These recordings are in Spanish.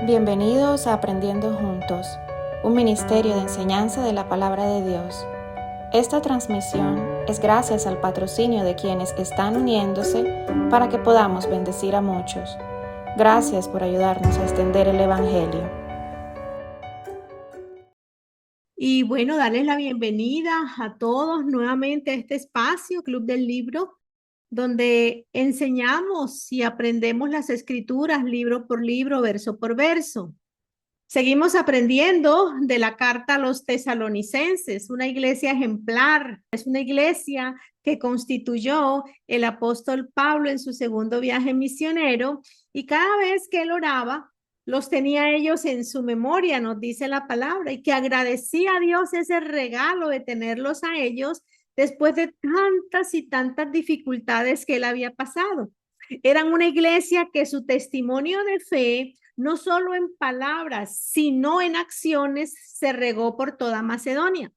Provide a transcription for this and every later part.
Bienvenidos a Aprendiendo Juntos, un ministerio de enseñanza de la palabra de Dios. Esta transmisión es gracias al patrocinio de quienes están uniéndose para que podamos bendecir a muchos. Gracias por ayudarnos a extender el Evangelio. Y bueno, darles la bienvenida a todos nuevamente a este espacio, Club del Libro, donde enseñamos y aprendemos las escrituras libro por libro, verso por verso. Seguimos aprendiendo de la carta a los tesalonicenses, una iglesia ejemplar, es una iglesia que constituyó el apóstol Pablo en su segundo viaje misionero, y cada vez que él oraba, los tenía ellos en su memoria, nos dice la palabra, y que agradecía a Dios ese regalo de tenerlos a ellos después de tantas y tantas dificultades que él había pasado. Eran una iglesia que su testimonio de fe, no solo en palabras, sino en acciones, se regó por toda Macedonia.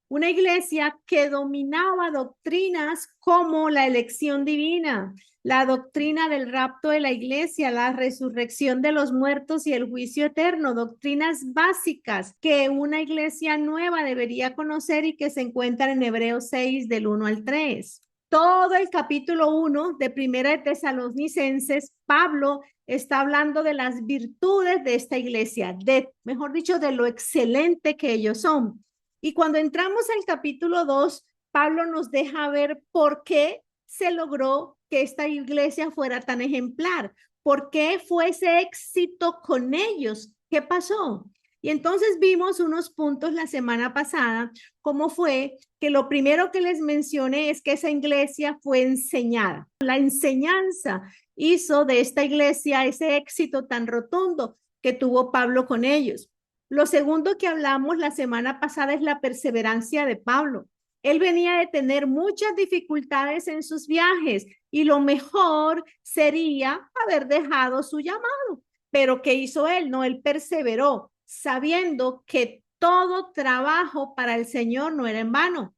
Una iglesia que dominaba doctrinas como la elección divina, la doctrina del rapto de la iglesia, la resurrección de los muertos y el juicio eterno, doctrinas básicas que una iglesia nueva debería conocer y que se encuentran en Hebreos 6 del 1 al 3. Todo el capítulo 1 de Primera de Tesalonicenses, Pablo está hablando de las virtudes de esta iglesia, mejor dicho, de lo excelente que ellos son. Y cuando entramos al capítulo 2, Pablo nos deja ver por qué se logró que esta iglesia fuera tan ejemplar, por qué fue ese éxito con ellos, qué pasó. Y entonces vimos unos puntos la semana pasada, cómo fue que lo primero que les mencioné es que esa iglesia fue enseñada. La enseñanza hizo de esta iglesia ese éxito tan rotundo que tuvo Pablo con ellos. Lo segundo que hablamos la semana pasada es la perseverancia de Pablo. Él venía de tener muchas dificultades en sus viajes y lo mejor sería haber dejado su llamado. Pero ¿qué hizo él? No, él perseveró, sabiendo que todo trabajo para el Señor no era en vano.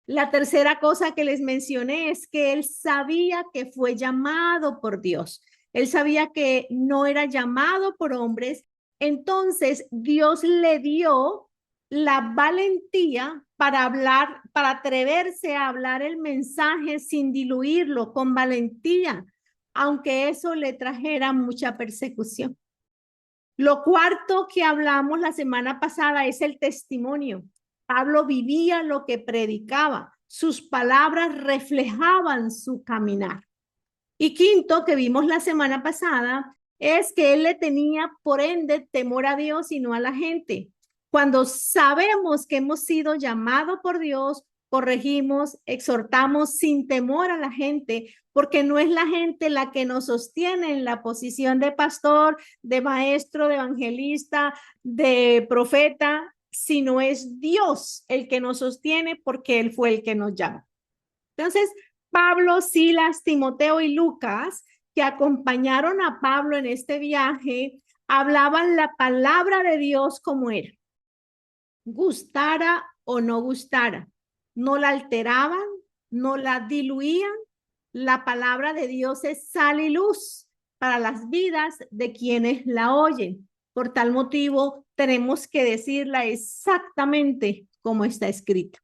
La tercera cosa que les mencioné es que él sabía que fue llamado por Dios. Él sabía que no era llamado por hombres. Entonces Dios le dio la valentía para hablar, para atreverse a hablar el mensaje sin diluirlo, con valentía, aunque eso le trajera mucha persecución. Lo cuarto que hablamos la semana pasada es el testimonio. Pablo vivía lo que predicaba. Sus palabras reflejaban su caminar. Y quinto, que vimos la semana pasada, es que él le tenía, por ende, temor a Dios y no a la gente. Cuando sabemos que hemos sido llamados por Dios, corregimos, exhortamos sin temor a la gente, porque no es la gente la que nos sostiene en la posición de pastor, de maestro, de evangelista, de profeta, sino es Dios el que nos sostiene porque Él fue el que nos llama. Entonces, Pablo, Silas, Timoteo y Lucas, que acompañaron a Pablo en este viaje, hablaban la palabra de Dios como era, gustara o no gustara, no la alteraban, no la diluían. La palabra de Dios es sal y luz para las vidas de quienes la oyen. Por tal motivo, tenemos que decirla exactamente como está escrita.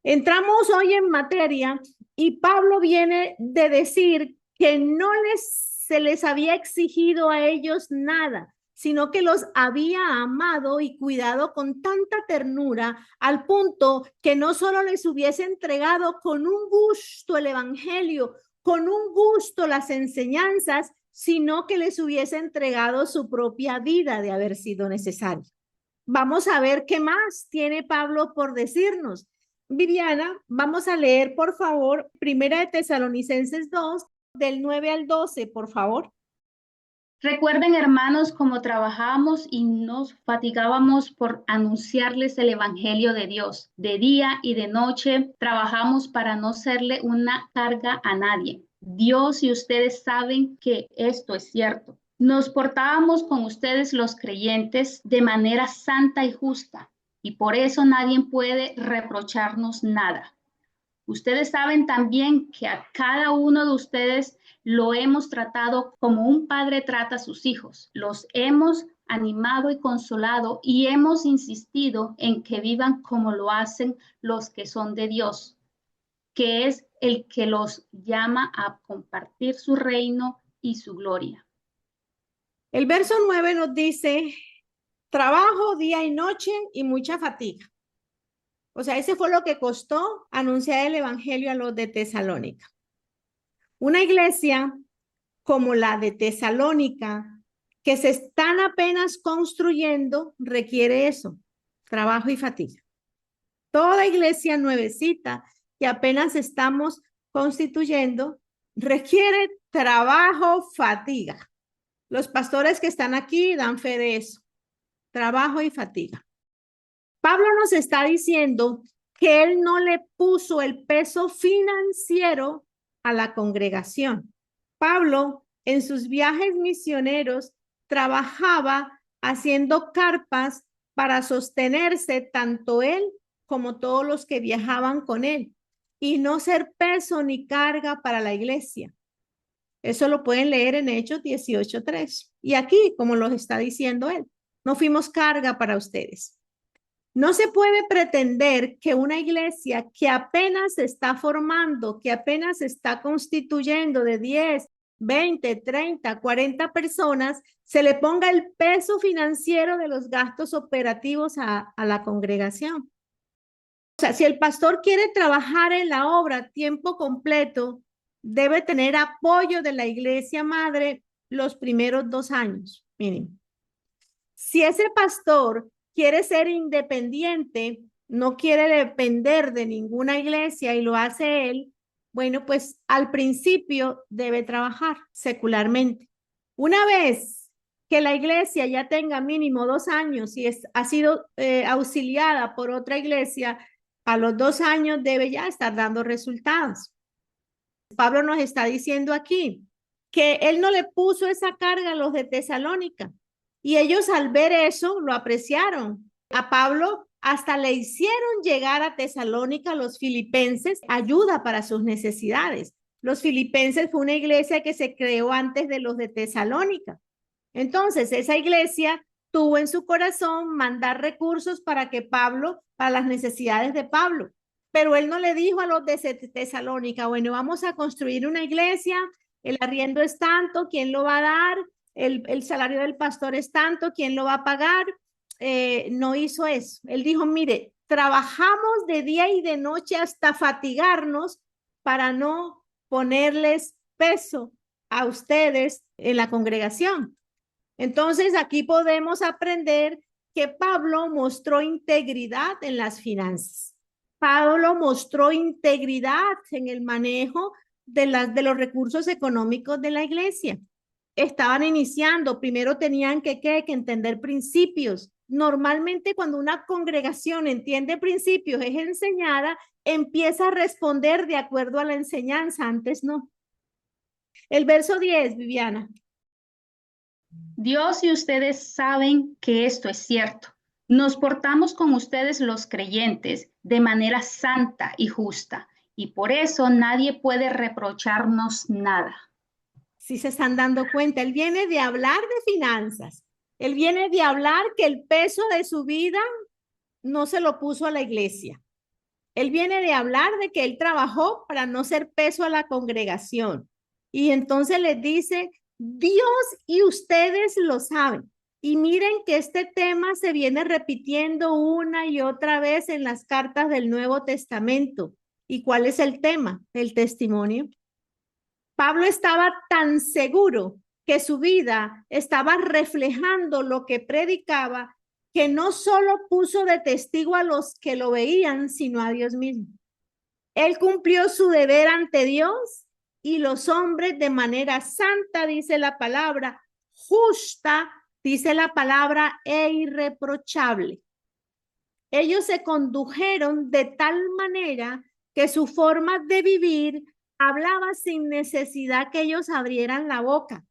Entramos hoy en materia y Pablo viene de decir que no se les había exigido a ellos nada, sino que los había amado y cuidado con tanta ternura al punto que no solo les hubiese entregado con un gusto el evangelio, con un gusto las enseñanzas, sino que les hubiese entregado su propia vida de haber sido necesario. Vamos a ver qué más tiene Pablo por decirnos. Viviana, vamos a leer, por favor, Primera de Tesalonicenses 2, del 9 al 12, por favor. Recuerden, hermanos, cómo trabajamos y nos fatigábamos por anunciarles el Evangelio de Dios. De día y de noche trabajamos para no serle una carga a nadie. Dios y ustedes saben que esto es cierto. Nos portábamos con ustedes los creyentes de manera santa y justa, y por eso nadie puede reprocharnos nada. Ustedes saben también que a cada uno de ustedes lo hemos tratado como un padre trata a sus hijos. Los hemos animado y consolado y hemos insistido en que vivan como lo hacen los que son de Dios, que es el que los llama a compartir su reino y su gloria. El verso 9 nos dice, trabajo día y noche y mucha fatiga. O sea, ese fue lo que costó anunciar el evangelio a los de Tesalónica. Una iglesia como la de Tesalónica, que se están apenas construyendo, requiere eso, trabajo y fatiga. Toda iglesia nuevecita que apenas estamos constituyendo, requiere trabajo, fatiga. Los pastores que están aquí dan fe de eso, trabajo y fatiga. Pablo nos está diciendo que él no le puso el peso financiero a la congregación. Pablo, en sus viajes misioneros, trabajaba haciendo carpas para sostenerse tanto él como todos los que viajaban con él y no ser peso ni carga para la iglesia. Eso lo pueden leer en Hechos 18:3. Y aquí, como los está diciendo él, no fuimos carga para ustedes. No se puede pretender que una iglesia que apenas se está formando, que apenas se está constituyendo de 10, 20, 30, 40 personas, se le ponga el peso financiero de los gastos operativos a la congregación. O sea, si el pastor quiere trabajar en la obra a tiempo completo, debe tener apoyo de la iglesia madre los primeros 2 años, miren. Si ese pastor quiere ser independiente, no quiere depender de ninguna iglesia y lo hace él, bueno, pues al principio debe trabajar secularmente. Una vez que la iglesia ya tenga mínimo 2 años y ha sido auxiliada por otra iglesia, a los 2 años debe ya estar dando resultados. Pablo nos está diciendo aquí que él no le puso esa carga a los de Tesalónica. Y ellos al ver eso lo apreciaron. A Pablo hasta le hicieron llegar a Tesalónica, los filipenses, ayuda para sus necesidades. Los filipenses fue una iglesia que se creó antes de los de Tesalónica. Entonces, esa iglesia tuvo en su corazón mandar recursos para que Pablo, para las necesidades de Pablo. Pero él no le dijo a los de Tesalónica, bueno, vamos a construir una iglesia, el arriendo es tanto, ¿quién lo va a dar? El salario del pastor es tanto, ¿quién lo va a pagar? No hizo eso. Él dijo, mire, trabajamos de día y de noche hasta fatigarnos para no ponerles peso a ustedes en la congregación. Entonces, aquí podemos aprender que Pablo mostró integridad en las finanzas. Pablo mostró integridad en el manejo de los recursos económicos de la iglesia. Estaban iniciando, primero tenían que entender principios. Normalmente cuando una congregación entiende principios, es enseñada, empieza a responder de acuerdo a la enseñanza, antes no. El verso 10, Viviana. Dios y ustedes saben que esto es cierto. Nos portamos con ustedes los creyentes de manera santa y justa, y por eso nadie puede reprocharnos nada. Si se están dando cuenta, él viene de hablar de finanzas. Él viene de hablar que el peso de su vida no se lo puso a la iglesia. Él viene de hablar de que él trabajó para no ser peso a la congregación. Y entonces les dice, Dios y ustedes lo saben. Y miren que este tema se viene repitiendo una y otra vez en las cartas del Nuevo Testamento. ¿Y cuál es el tema? El testimonio. Pablo estaba tan seguro que su vida estaba reflejando lo que predicaba, que no solo puso de testigo a los que lo veían, sino a Dios mismo. Él cumplió su deber ante Dios y los hombres de manera santa, dice la palabra, justa, dice la palabra, e irreprochable. Ellos se condujeron de tal manera que su forma de vivir hablaba sin necesidad que ellos abrieran la boca.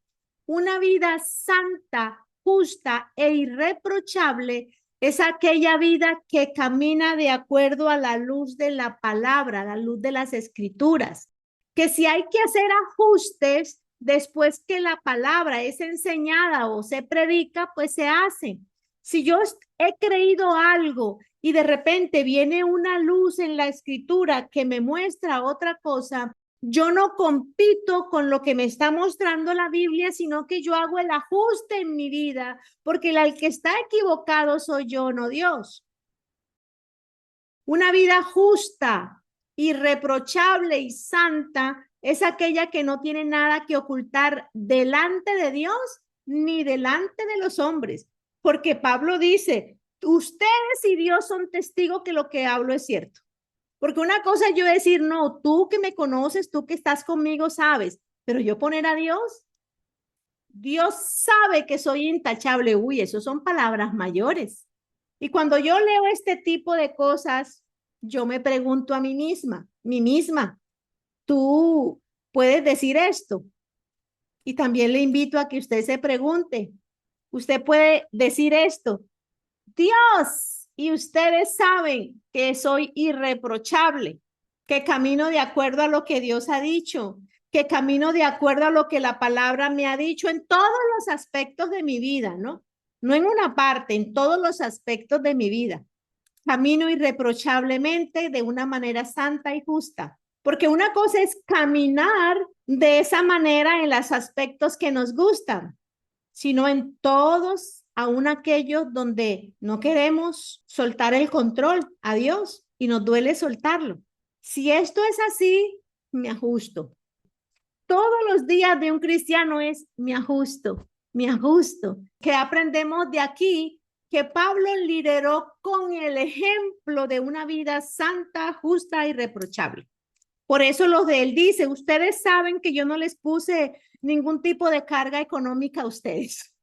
Una vida santa, justa e irreprochable Es aquella vida que camina de acuerdo a la luz de la palabra, la luz de las escrituras. Que si hay que hacer ajustes después que la palabra es enseñada o se predica, pues se hacen. Si yo he creído algo y de repente viene una luz en la escritura que me muestra otra cosa, yo no compito con lo que me está mostrando la Biblia, sino que yo hago el ajuste en mi vida, porque el que está equivocado soy yo, no Dios. Una vida justa, irreprochable y santa es aquella que no tiene nada que ocultar delante de Dios ni delante de los hombres, porque Pablo dice, ustedes y Dios son testigos que lo que hablo es cierto. Porque una cosa es yo decir, no, tú que me conoces, tú que estás conmigo, sabes, pero yo poner a Dios, Dios sabe que soy intachable. Uy, eso son palabras mayores. Y cuando yo leo este tipo de cosas, yo me pregunto a mí misma, tú puedes decir esto. Y también le invito a que usted se pregunte, usted puede decir esto, Dios, y ustedes saben que soy irreprochable, que camino de acuerdo a lo que Dios ha dicho, que camino de acuerdo a lo que la palabra me ha dicho en todos los aspectos de mi vida, ¿no? No en una parte, en todos los aspectos de mi vida. Camino irreprochablemente de una manera santa y justa. Porque una cosa es caminar de esa manera en los aspectos que nos gustan, sino en todos, aun aquellos donde no queremos soltar el control a Dios y nos duele soltarlo. Si esto es así, me ajusto. Todos los días de un cristiano es me ajusto, me ajusto. ¿Qué aprendemos de aquí? Que Pablo lideró con el ejemplo de una vida santa, justa y irreprochable. Por eso los de él dice, ustedes saben que yo no les puse ningún tipo de carga económica a ustedes.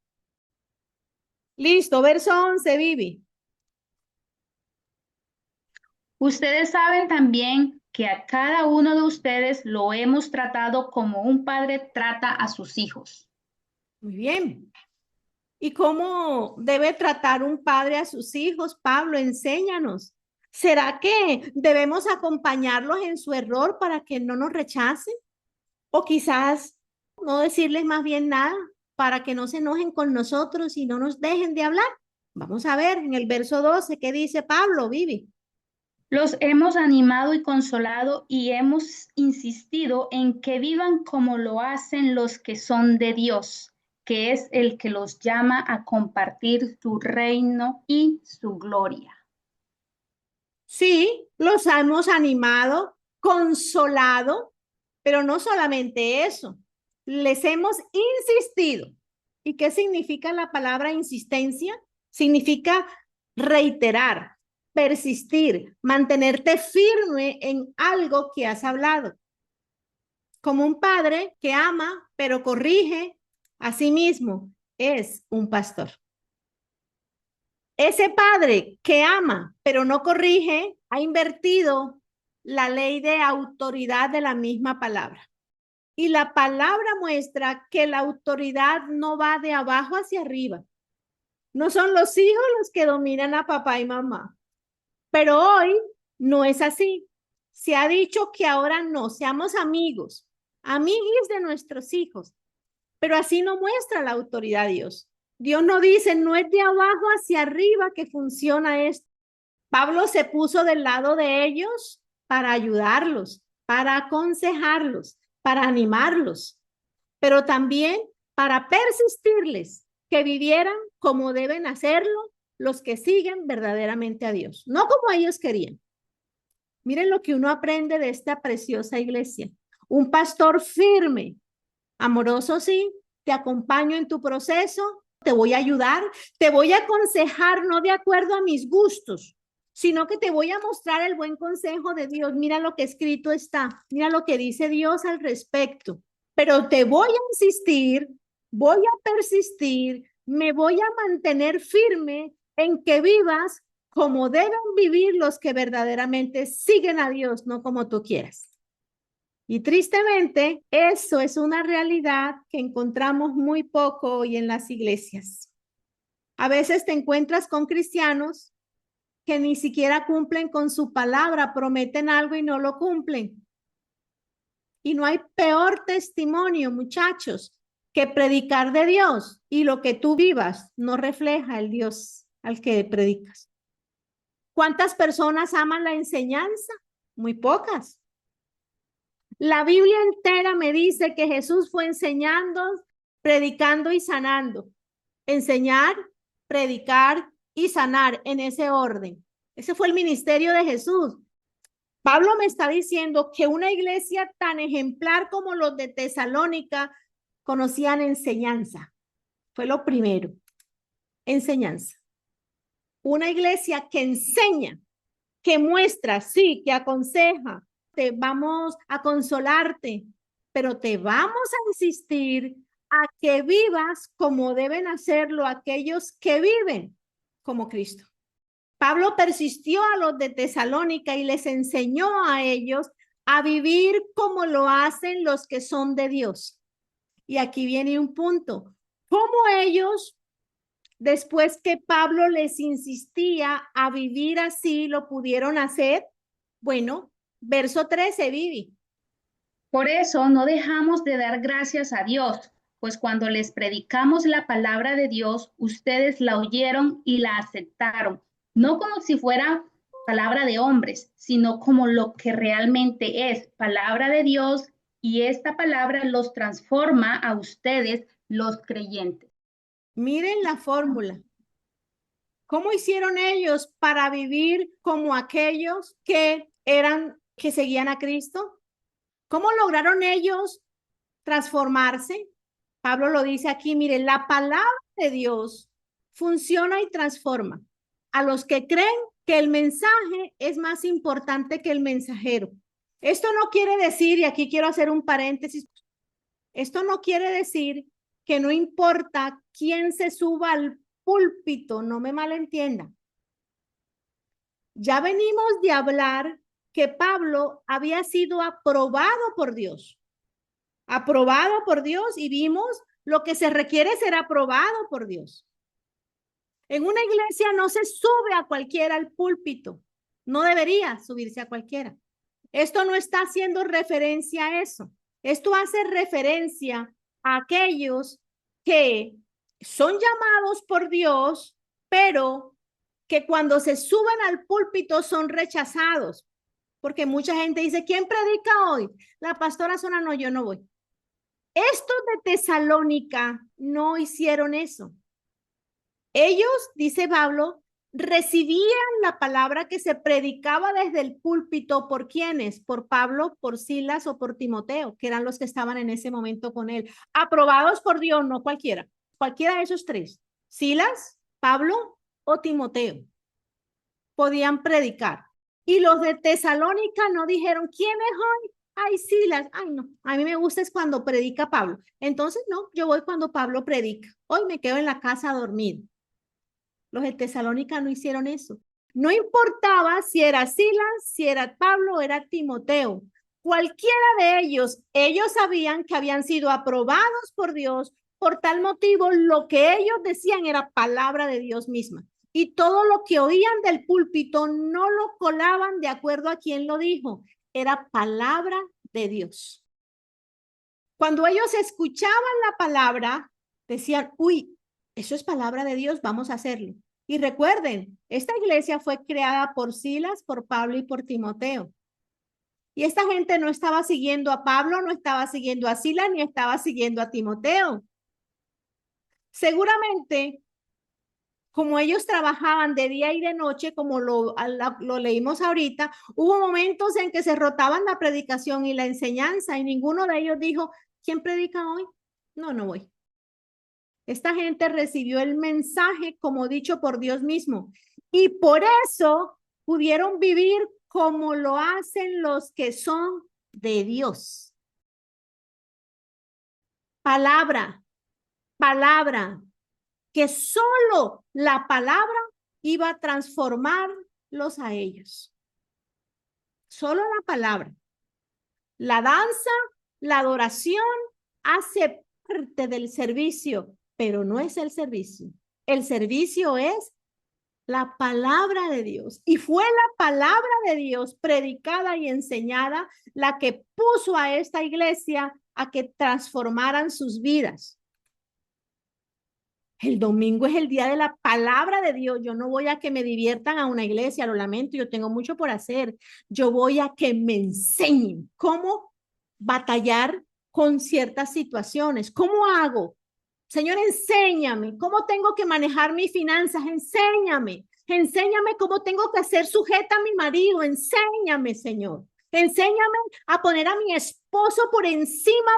Listo, verso 11, Vivi. Ustedes saben también que a cada uno de ustedes lo hemos tratado como un padre trata a sus hijos. Muy bien. ¿Y cómo debe tratar un padre a sus hijos? Pablo, enséñanos. ¿Será que debemos acompañarlos en su error para que no nos rechacen? O quizás no decirles más bien nada para que no se enojen con nosotros y no nos dejen de hablar. Vamos a ver en el verso 12 qué dice Pablo, Vivi. Los hemos animado y consolado y hemos insistido en que vivan como lo hacen los que son de Dios, que es el que los llama a compartir su reino y su gloria. Sí, los hemos animado, consolado, pero no solamente eso, les hemos insistido. ¿Y qué significa la palabra insistencia? Significa reiterar, persistir, mantenerte firme en algo que has hablado. Como un padre que ama, pero corrige a sí mismo, es un pastor. Ese padre que ama, pero no corrige, ha invertido la ley de autoridad de la misma palabra. Y la palabra muestra que la autoridad no va de abajo hacia arriba. No son los hijos los que dominan a papá y mamá. Pero hoy no es así. Se ha dicho que ahora no, seamos amigos, amiguis de nuestros hijos. Pero así no muestra la autoridad Dios. Dios no dice, no es de abajo hacia arriba que funciona esto. Pablo se puso del lado de ellos para ayudarlos, para aconsejarlos, para animarlos, pero también para persistirles que vivieran como deben hacerlo los que siguen verdaderamente a Dios, no como ellos querían. Miren lo que uno aprende de esta preciosa iglesia. Un pastor firme, amoroso, sí, te acompaño en tu proceso, te voy a ayudar, te voy a aconsejar, no de acuerdo a mis gustos, sino que te voy a mostrar el buen consejo de Dios. Mira lo que escrito está, mira lo que dice Dios al respecto. Pero te voy a insistir, voy a persistir, me voy a mantener firme en que vivas como deben vivir los que verdaderamente siguen a Dios, no como tú quieras. Y tristemente, eso es una realidad que encontramos muy poco hoy en las iglesias. A veces te encuentras con cristianos que ni siquiera cumplen con su palabra, prometen algo y no lo cumplen. Y no hay peor testimonio, muchachos, que predicar de Dios y lo que tú vivas no refleja el Dios al que predicas. ¿Cuántas personas aman la enseñanza? Muy pocas. La Biblia entera me dice que Jesús fue enseñando, predicando y sanando. Enseñar, predicar y sanar en ese orden. Ese fue el ministerio de Jesús. Pablo me está diciendo que una iglesia tan ejemplar como los de Tesalónica conocían enseñanza. Fue lo primero, enseñanza. Una iglesia que enseña, que muestra, sí, que aconseja, te vamos a consolarte, pero te vamos a insistir a que vivas como deben hacerlo aquellos que viven como Cristo. Pablo persistió a los de Tesalónica y les enseñó a ellos a vivir como lo hacen los que son de Dios. Y aquí viene un punto. ¿Cómo ellos, después que Pablo les insistía a vivir así, lo pudieron hacer? Bueno, verso 13, Vivi. Por eso no dejamos de dar gracias a Dios, pues cuando les predicamos la palabra de Dios, ustedes la oyeron y la aceptaron, no como si fuera palabra de hombres, sino como lo que realmente es palabra de Dios, y esta palabra los transforma a ustedes, los creyentes. Miren la fórmula. ¿Cómo hicieron ellos para vivir como aquellos que seguían a Cristo? ¿Cómo lograron ellos transformarse? Pablo lo dice aquí, miren, la palabra de Dios funciona y transforma a los que creen que el mensaje es más importante que el mensajero. Esto no quiere decir, y aquí quiero hacer un paréntesis, esto no quiere decir que no importa quién se suba al púlpito, no me malentienda. Ya venimos de hablar que Pablo había sido aprobado por Dios. Aprobado por Dios, y vimos lo que se requiere ser aprobado por Dios. En una iglesia no se sube a cualquiera al púlpito. No debería subirse a cualquiera. Esto no está haciendo referencia a eso. Esto hace referencia a aquellos que son llamados por Dios, pero que cuando se suben al púlpito son rechazados. Porque mucha gente dice, ¿quién predica hoy? La pastora Zona, no, yo no voy. Estos de Tesalónica no hicieron eso. Ellos, dice Pablo, recibían la palabra que se predicaba desde el púlpito. ¿Por quiénes? Por Pablo, por Silas o por Timoteo, que eran los que estaban en ese momento con él. Aprobados por Dios, no cualquiera. Cualquiera de esos tres. Silas, Pablo o Timoteo podían predicar. Y los de Tesalónica no dijeron, ¿quién es hoy? Ay, Silas, ay no, a mí me gusta es cuando predica Pablo. Entonces, no, yo voy cuando Pablo predica. Hoy me quedo en la casa dormido. Los de Tesalónica no hicieron eso. No importaba si era Silas, si era Pablo o era Timoteo. Cualquiera de ellos sabían que habían sido aprobados por Dios. Por tal motivo, lo que ellos decían era palabra de Dios misma. Y todo lo que oían del púlpito no lo colaban de acuerdo a quién lo dijo. Era palabra de Dios. Cuando ellos escuchaban la palabra, decían, uy, eso es palabra de Dios, vamos a hacerlo. Y recuerden, esta iglesia fue creada por Silas, por Pablo y por Timoteo. Y esta gente no estaba siguiendo a Pablo, no estaba siguiendo a Silas, ni estaba siguiendo a Timoteo. Seguramente, como ellos trabajaban de día y de noche, como lo leímos ahorita, hubo momentos en que se rotaban la predicación y la enseñanza y ninguno de ellos dijo, ¿quién predica hoy? No, no voy. Esta gente recibió el mensaje como dicho por Dios mismo y por eso pudieron vivir como lo hacen los que son de Dios. Palabra, palabra, que solo la palabra iba a transformarlos a ellos. Solo la palabra. La danza, la adoración hace parte del servicio, pero no es el servicio. El servicio es la palabra de Dios. Y fue la palabra de Dios predicada y enseñada la que puso a esta iglesia a que transformaran sus vidas. El domingo es el día de la palabra de Dios. Yo no voy a que me diviertan a una iglesia, lo lamento, yo tengo mucho por hacer. Yo voy a que me enseñen cómo batallar con ciertas situaciones. ¿Cómo hago? Señor, enséñame cómo tengo que manejar mis finanzas. Enséñame. Enséñame cómo tengo que ser sujeta a mi marido. Enséñame, Señor. Enséñame a poner a mi esposo por encima,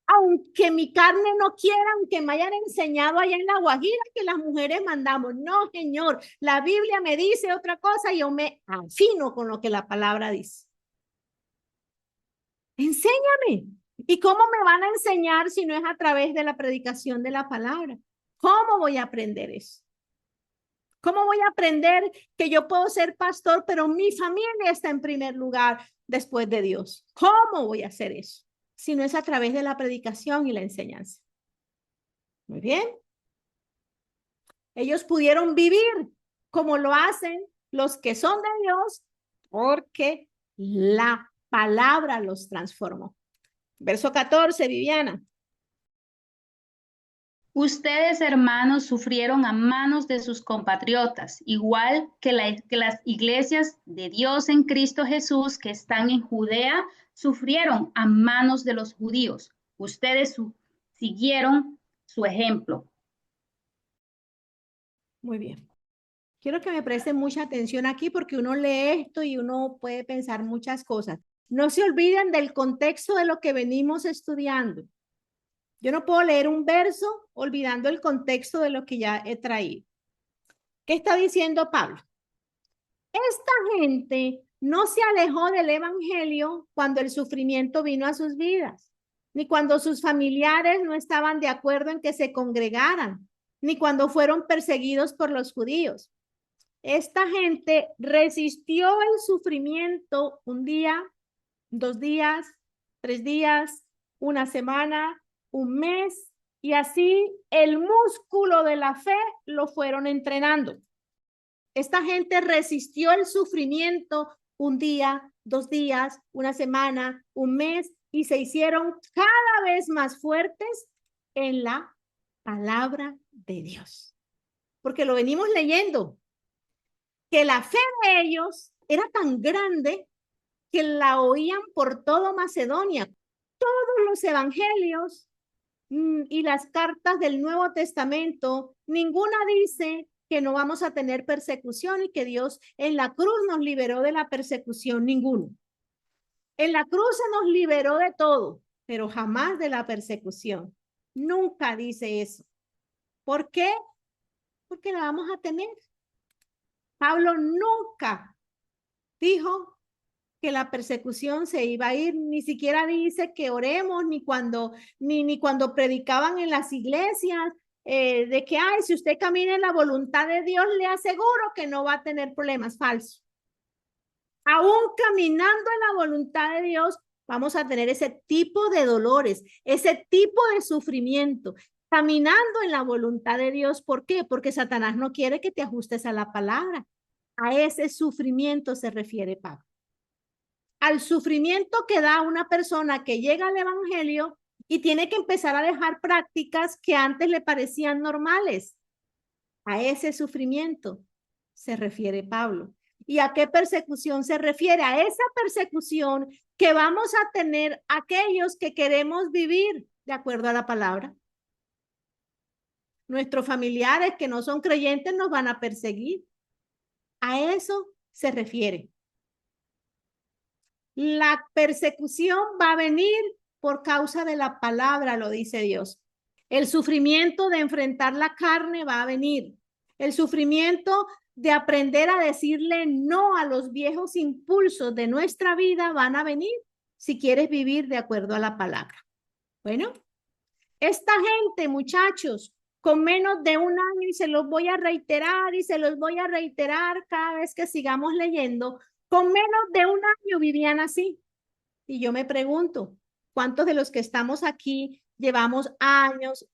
aunque mi carne no quiera, aunque me hayan enseñado allá en La Guajira que las mujeres mandamos. No, Señor, la Biblia me dice otra cosa y yo me afino con lo que la palabra dice. Enséñame. ¿Y cómo me van a enseñar si no es a través de la predicación de la palabra? ¿Cómo voy a aprender eso? ¿Cómo voy a aprender que yo puedo ser pastor, pero mi familia está en primer lugar después de Dios? ¿Cómo voy a hacer eso? Si no es a través de la predicación y la enseñanza. Muy bien. Ellos pudieron vivir como lo hacen los que son de Dios porque la palabra los transformó. Verso 14, Viviana. Ustedes, hermanos, sufrieron a manos de sus compatriotas, igual que las iglesias de Dios en Cristo Jesús que están en Judea, sufrieron a manos de los judíos. Ustedes siguieron su ejemplo. Muy bien. Quiero que me presten mucha atención aquí porque uno lee esto y uno puede pensar muchas cosas. No se olviden del contexto de lo que venimos estudiando. Yo no puedo leer un verso olvidando el contexto de lo que ya he traído. ¿Qué está diciendo Pablo? Esta gente no se alejó del evangelio cuando el sufrimiento vino a sus vidas, ni cuando sus familiares no estaban de acuerdo en que se congregaran, ni cuando fueron perseguidos por los judíos. Esta gente resistió el sufrimiento un día, 2 días, 3 días, una semana, un mes, y así el músculo de la fe lo fueron entrenando. Esta gente resistió el sufrimiento un día, 2 días, una semana, un mes, y se hicieron cada vez más fuertes en la palabra de Dios. Porque lo venimos leyendo, que la fe de ellos era tan grande que la oían por todo Macedonia. Todos los evangelios y las cartas del Nuevo Testamento, ninguna dice que no vamos a tener persecución y que Dios en la cruz nos liberó de la persecución, ninguno. En la cruz se nos liberó de todo, pero jamás de la persecución. Nunca dice eso. ¿Por qué? Porque la vamos a tener. Pablo nunca dijo que la persecución se iba a ir, ni siquiera dice que oremos, ni cuando predicaban en las iglesias, de que, ay, si usted camina en la voluntad de Dios, le aseguro que no va a tener problemas. Falso. Aún caminando en la voluntad de Dios, vamos a tener ese tipo de dolores, ese tipo de sufrimiento. Caminando en la voluntad de Dios, ¿por qué? Porque Satanás no quiere que te ajustes a la palabra. A ese sufrimiento se refiere Pablo. Al sufrimiento que da una persona que llega al evangelio y tiene que empezar a dejar prácticas que antes le parecían normales. A ese sufrimiento se refiere Pablo. ¿Y a qué persecución se refiere? A esa persecución que vamos a tener aquellos que queremos vivir de acuerdo a la palabra. Nuestros familiares que no son creyentes nos van a perseguir. A eso se refiere. La persecución va a venir por causa de la palabra, lo dice Dios. El sufrimiento de enfrentar la carne va a venir. El sufrimiento de aprender a decirle no a los viejos impulsos de nuestra vida van a venir si quieres vivir de acuerdo a la palabra. Bueno, esta gente, muchachos, con menos de un año, y se los voy a reiterar y se los voy a reiterar cada vez que sigamos leyendo, con menos de un año vivían así. Y yo me pregunto, ¿cuántos de los que estamos aquí llevamos años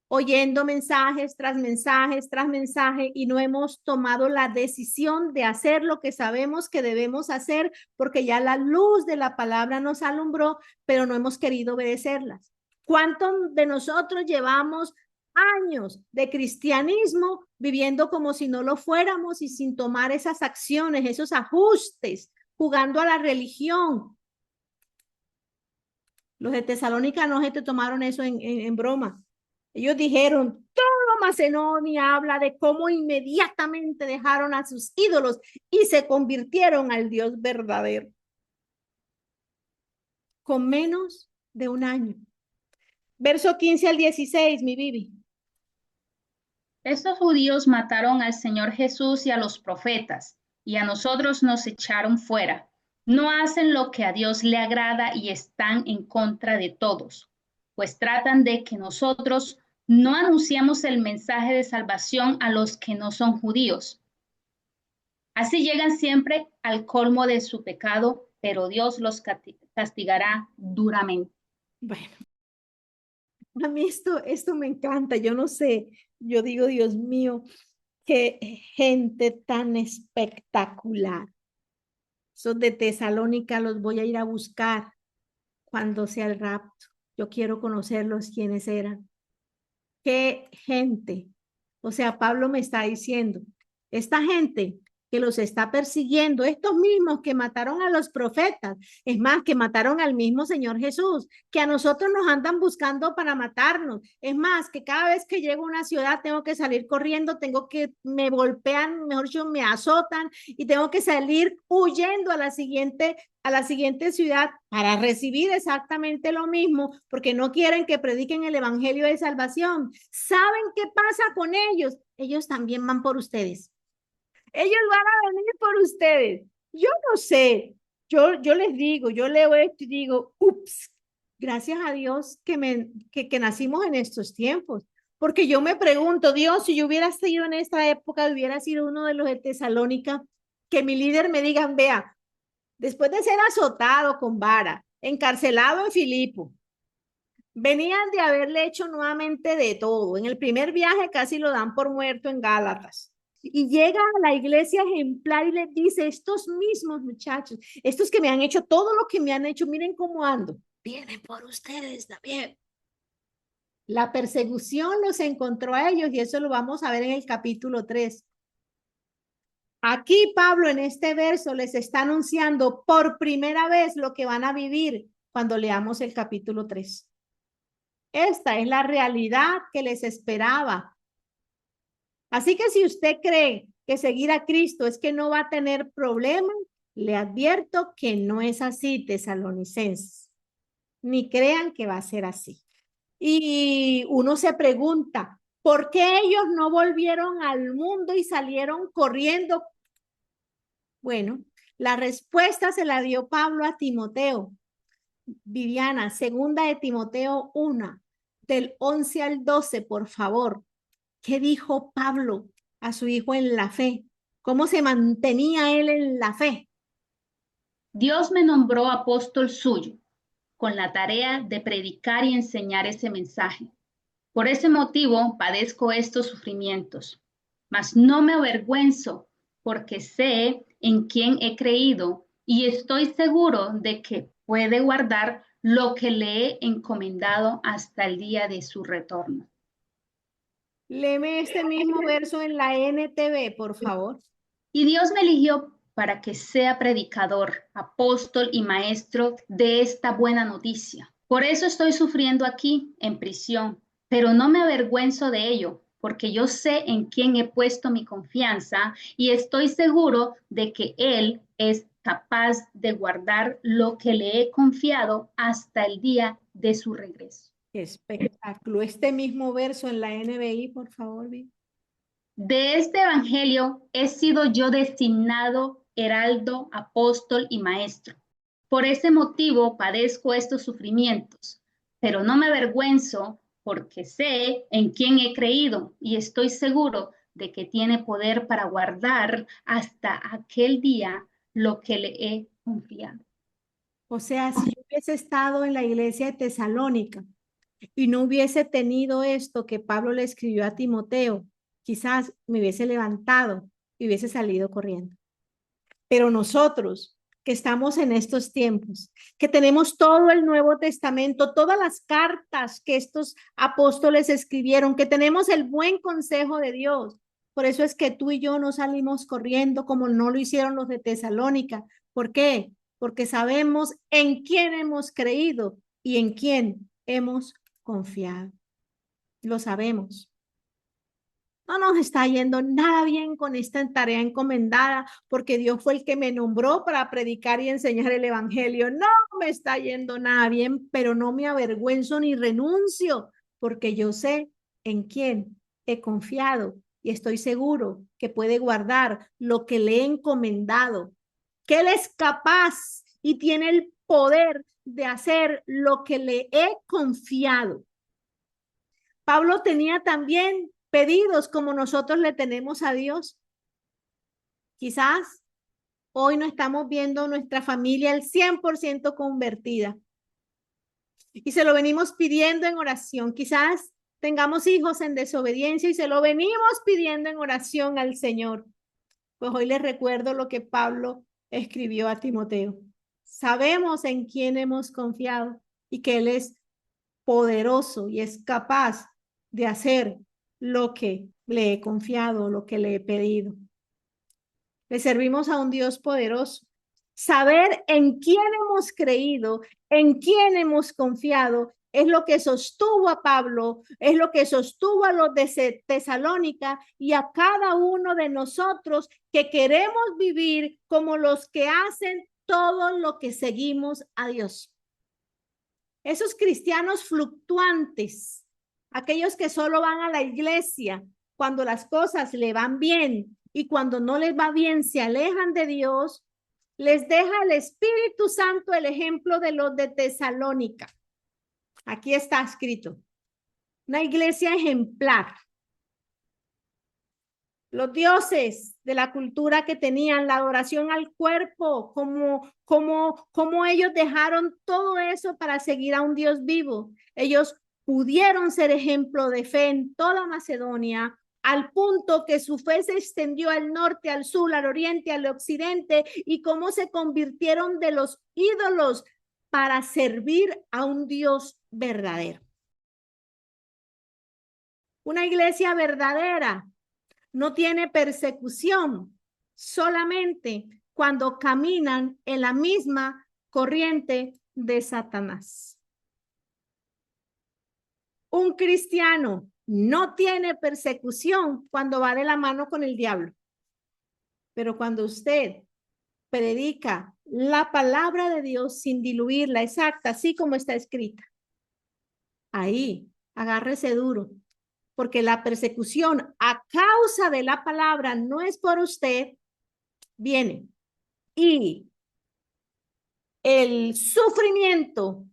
oyendo mensajes tras mensajes tras mensaje y no hemos tomado la decisión de hacer lo que sabemos que debemos hacer porque ya la luz de la palabra nos alumbró, pero no hemos querido obedecerlas. ¿Cuántos de nosotros llevamos años de cristianismo viviendo como si no lo fuéramos y sin tomar esas acciones, esos ajustes, jugando a la religión? Los de Tesalónica no se te tomaron eso en broma. Ellos dijeron, todo Macedonia habla de cómo inmediatamente dejaron a sus ídolos y se convirtieron al Dios verdadero. Con menos de un año. Verso 15 al 16, mi Bibi. Estos judíos mataron al Señor Jesús y a los profetas, y a nosotros nos echaron fuera. No hacen lo que a Dios le agrada y están en contra de todos, pues tratan de que nosotros no anunciamos el mensaje de salvación a los que no son judíos. Así llegan siempre al colmo de su pecado, pero Dios los castigará duramente. Bueno, a mí esto me encanta, yo no sé, yo digo, Dios mío, qué gente tan espectacular. Esos de Tesalónica los voy a ir a buscar cuando sea el rapto. Yo quiero conocerlos quiénes eran. Qué gente. O sea, Pablo me está diciendo, esta gente que los está persiguiendo, estos mismos que mataron a los profetas, es más, que mataron al mismo Señor Jesús, que a nosotros nos andan buscando para matarnos, es más, que cada vez que llego a una ciudad tengo que salir corriendo, me golpean, mejor dicho, me azotan y tengo que salir huyendo a la siguiente ciudad para recibir exactamente lo mismo, porque no quieren que prediquen el evangelio de salvación. ¿Saben qué pasa con ellos? Ellos también van por ustedes. Ellos van a venir por ustedes. Yo no sé, yo les digo, yo leo esto y digo, ups, gracias a Dios que nacimos en estos tiempos. Porque yo me pregunto, Dios, si yo hubiera sido en esta época, hubiera sido uno de los de Tesalónica, que mi líder me digan, vea, después de ser azotado con vara, encarcelado en Filipo, venían de haberle hecho nuevamente de todo. En el primer viaje casi lo dan por muerto en Gálatas. Y llega a la iglesia ejemplar y les dice, estos mismos muchachos, estos que me han hecho todo lo que me han hecho, miren cómo ando, vienen por ustedes también. La persecución los encontró a ellos y eso lo vamos a ver en el capítulo 3. Aquí Pablo en este verso les está anunciando por primera vez lo que van a vivir cuando leamos el capítulo 3. Esta es la realidad que les esperaba. Así que si usted cree que seguir a Cristo es que no va a tener problemas, le advierto que no es así, tesalonicenses. Ni crean que va a ser así. Y uno se pregunta, ¿por qué ellos no volvieron al mundo y salieron corriendo? Bueno, la respuesta se la dio Pablo a Timoteo. Viviana, segunda de Timoteo 1, del 11 al 12, por favor. ¿Qué dijo Pablo a su hijo en la fe? ¿Cómo se mantenía él en la fe? Dios me nombró apóstol suyo, con la tarea de predicar y enseñar ese mensaje. Por ese motivo padezco estos sufrimientos, mas no me avergüenzo, porque sé en quién he creído y estoy seguro de que puede guardar lo que le he encomendado hasta el día de su retorno. Léeme este mismo verso en la NTV, por favor. Y Dios me eligió para que sea predicador, apóstol y maestro de esta buena noticia. Por eso estoy sufriendo aquí, en prisión, pero no me avergüenzo de ello, porque yo sé en quién he puesto mi confianza y estoy seguro de que Él es capaz de guardar lo que le he confiado hasta el día de su regreso. Qué espectáculo. Este mismo verso en la NBI, por favor, Vivi. De este evangelio he sido yo designado heraldo, apóstol y maestro. Por ese motivo padezco estos sufrimientos, pero no me avergüenzo porque sé en quién he creído y estoy seguro de que tiene poder para guardar hasta aquel día lo que le he confiado. O sea, si yo hubiese estado en la iglesia de Tesalónica, y no hubiese tenido esto que Pablo le escribió a Timoteo, quizás me hubiese levantado y hubiese salido corriendo. Pero nosotros que estamos en estos tiempos, que tenemos todo el Nuevo Testamento, todas las cartas que estos apóstoles escribieron, que tenemos el buen consejo de Dios. Por eso es que tú y yo no salimos corriendo como no lo hicieron los de Tesalónica. ¿Por qué? Porque sabemos en quién hemos creído y en quién hemos confiado. Lo sabemos. No nos está yendo nada bien con esta tarea encomendada, porque Dios fue el que me nombró para predicar y enseñar el evangelio. No me está yendo nada bien, pero no me avergüenzo ni renuncio, porque yo sé en quién he confiado y estoy seguro que puede guardar lo que le he encomendado, que Él es capaz y tiene el poder de hacer lo que le he confiado. Pablo tenía también pedidos como nosotros le tenemos a Dios. Quizás hoy no estamos viendo nuestra familia al 100% convertida y se lo venimos pidiendo en oración. Quizás tengamos hijos en desobediencia y se lo venimos pidiendo en oración al Señor. Pues hoy les recuerdo lo que Pablo escribió a Timoteo. Sabemos en quién hemos confiado y que Él es poderoso y es capaz de hacer lo que le he confiado, lo que le he pedido. Le servimos a un Dios poderoso. Saber en quién hemos creído, en quién hemos confiado, es lo que sostuvo a Pablo, es lo que sostuvo a los de Tesalónica y a cada uno de nosotros que queremos vivir como los que hacen todo lo que seguimos a Dios. Esos cristianos fluctuantes, aquellos que solo van a la iglesia cuando las cosas le van bien y cuando no les va bien se alejan de Dios, les deja el Espíritu Santo el ejemplo de los de Tesalónica. Aquí está escrito, una iglesia ejemplar. Los dioses de la cultura que tenían, la adoración al cuerpo, como ellos dejaron todo eso para seguir a un Dios vivo. Ellos pudieron ser ejemplo de fe en toda Macedonia, al punto que su fe se extendió al norte, al sur, al oriente, al occidente, y cómo se convirtieron de los ídolos para servir a un Dios verdadero. Una iglesia verdadera no tiene persecución, solamente cuando caminan en la misma corriente de Satanás. Un cristiano no tiene persecución cuando va de la mano con el diablo. Pero cuando usted predica la palabra de Dios sin diluirla, exacta, así como está escrita, ahí agárrese duro, porque la persecución a causa de la palabra no es por usted, viene. Y el sufrimiento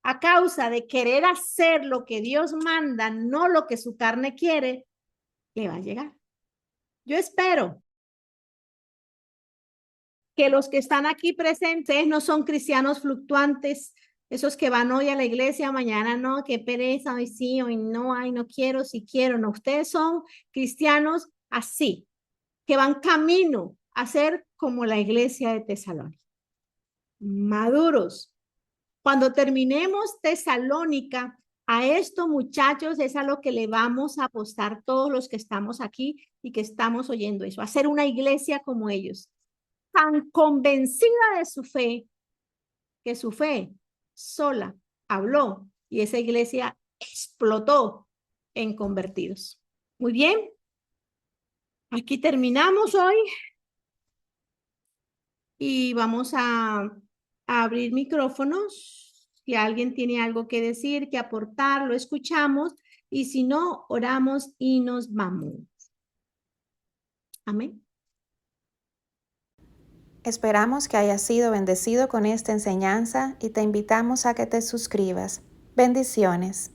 a causa de querer hacer lo que Dios manda, no lo que su carne quiere, le va a llegar. Yo espero que los que están aquí presentes no son cristianos fluctuantes, esos que van hoy a la iglesia, mañana no, qué pereza, hoy sí, hoy no, ay, no quiero, si quiero, no. Ustedes son cristianos así, que van camino a ser como la iglesia de Tesalónica. Maduros. Cuando terminemos Tesalónica, a esto, muchachos, es a lo que le vamos a apostar todos los que estamos aquí y que estamos oyendo eso, a ser una iglesia como ellos, tan convencida de su fe, que su fe sola habló y esa iglesia explotó en convertidos. Muy bien, aquí terminamos hoy y vamos a abrir micrófonos. Si alguien tiene algo que decir, que aportar, lo escuchamos y si no, oramos y nos vamos. Amén. Esperamos que hayas sido bendecido con esta enseñanza y te invitamos a que te suscribas. Bendiciones.